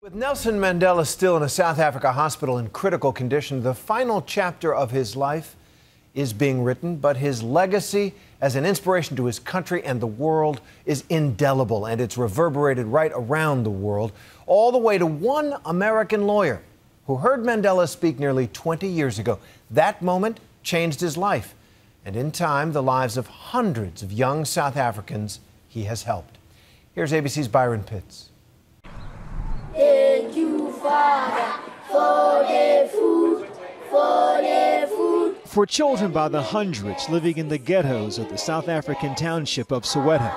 With Nelson Mandela still in a South Africa hospital in critical condition, the final chapter of his life is being written, but his legacy as an inspiration to his country and the world is indelible, and it's reverberated right around the world, all the way to one American lawyer who heard Mandela speak nearly 20 years ago. That moment changed his life, and in time, the lives of hundreds of young South Africans he has helped. Here's ABC's Byron Pitts. Thank you, Father, for the food, for the food. For children by the hundreds living in the ghettos of the South African township of Soweto,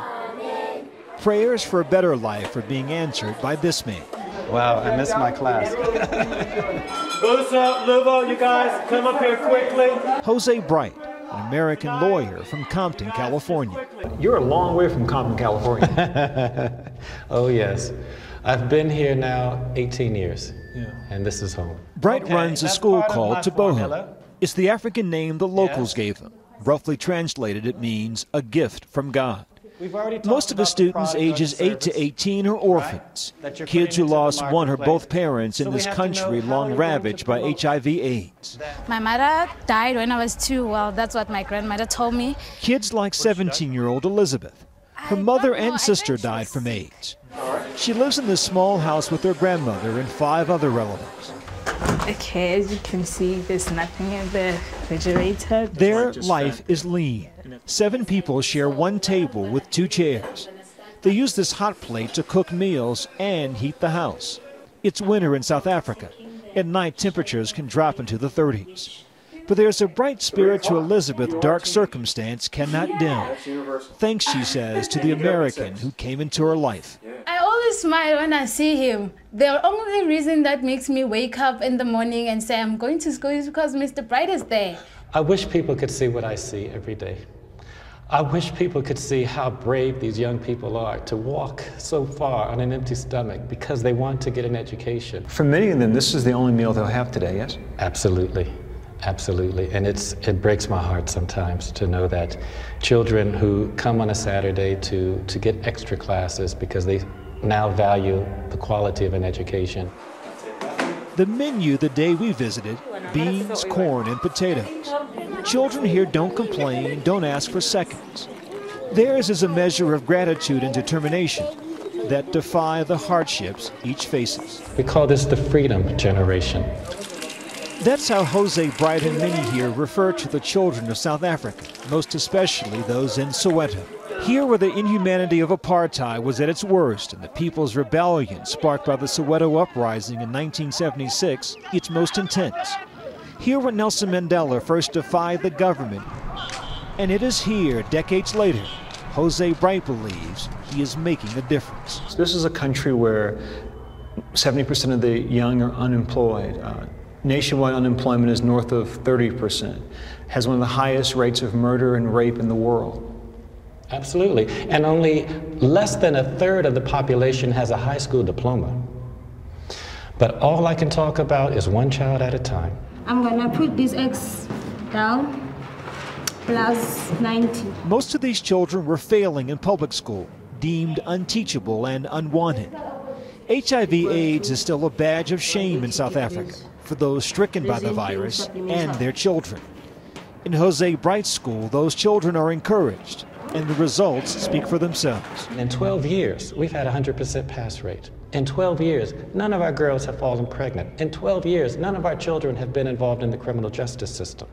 prayers for a better life are being answered by this man. Wow, I missed my class. What's up, Livo? You guys come up here quickly. Jose Bright, an American lawyer from Compton, California. You're a long way from Compton, California. Oh, yes. I've been here now 18 years, and this is home. Bright runs a school called Taboho. It's the African name the locals gave them. Roughly translated, it means a gift from God. Most of the students ages 8 to 18 are orphans, kids who lost one or both parents in this country long ravaged by HIV/AIDS. My mother died when I was 2. Well, that's what my grandmother told me. Kids like 17-year-old Elizabeth. Her mother and sister died from AIDS. She lives in this small house with her grandmother and 5 other relatives. Okay, as you can see, there's nothing in the refrigerator. Their life is lean. 7 people share one table with 2 chairs. They use this hot plate to cook meals and heat the house. It's winter in South Africa. At night, temperatures can drop into the 30s. But there's a bright spirit to Elizabeth dark circumstance cannot dim. Thanks, she says, to the American who came into her life. I always smile when I see him. The only reason that makes me wake up in the morning and say I'm going to school is because Mr. Bright is there. I wish people could see what I see every day. I wish people could see how brave these young people are to walk so far on an empty stomach because they want to get an education. For many of them, this is the only meal they'll have today, yes? Absolutely. Absolutely, and it breaks my heart sometimes to know that children who come on a Saturday to get extra classes because they now value the quality of an education. The menu the day we visited, beans, corn, and potatoes. Children here don't complain, don't ask for seconds. Theirs is a measure of gratitude and determination that defy the hardships each faces. We call this the freedom generation. That's how Jose Bright and many here refer to the children of South Africa, most especially those in Soweto. Here where the inhumanity of apartheid was at its worst and the people's rebellion sparked by the Soweto uprising in 1976, its most intense. Here where Nelson Mandela first defied the government. And it is here, decades later, Jose Bright believes he is making a difference. So this is a country where 70% of the young are unemployed. Nationwide unemployment is north of 30%, has one of the highest rates of murder and rape in the world. Absolutely, and only less than 1/3 of the population has a high school diploma. But all I can talk about is one child at a time. I'm gonna put this X down, plus 90. Most of these children were failing in public school, deemed unteachable and unwanted. HIV/AIDS is still a badge of shame in South Africa for those stricken by the virus and their children. In Jose Bright's school, those children are encouraged, and the results speak for themselves. In 12 years, we've had a 100% pass rate. In 12 years, none of our girls have fallen pregnant. In 12 years, none of our children have been involved in the criminal justice system.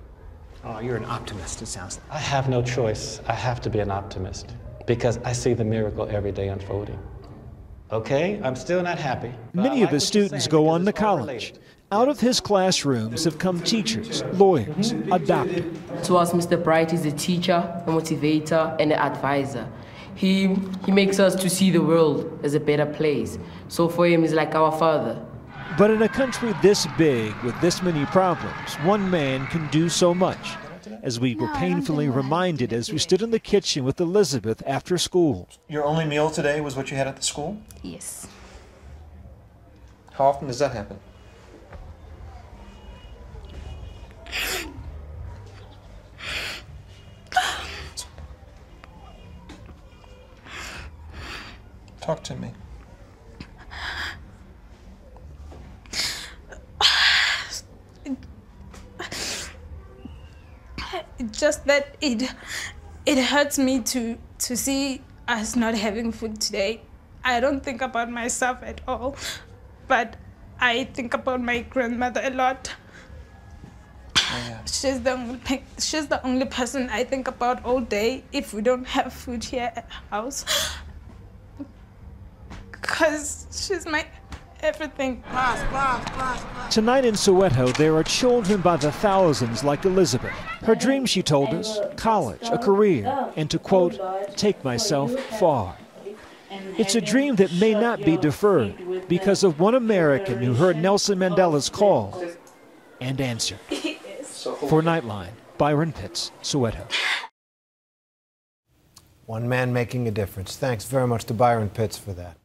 Oh, you're an optimist, it sounds like. I have no choice. I have to be an optimist because I see the miracle every day unfolding. Okay, I'm still not happy. Many of his students go on to college. Out of his classrooms have come teachers, lawyers, a doctor. To us, Mr. Bright is a teacher, a motivator, and an advisor. He makes us to see the world as a better place. So for him, he's like our father. But in a country this big, with this many problems, one man can do so much, as we were painfully reminded as we stood in the kitchen with Elizabeth after school. Your only meal today was what you had at the school? Yes. How often does that happen? Talk to me. just that it hurts me to see us not having food today. I don't think about myself at all, but I think about my grandmother a lot. Yeah. She's the only person I think about all day if we don't have food here at the house. Because she's my everything. Tonight in Soweto, there are children by the thousands like Elizabeth. Her dream, she told us, college, a career, and to, quote, take myself far. It's a dream that may not be deferred because of one American who heard Nelson Mandela's call and answered. For Nightline, Byron Pitts, Soweto. One man making a difference. Thanks very much to Byron Pitts for that.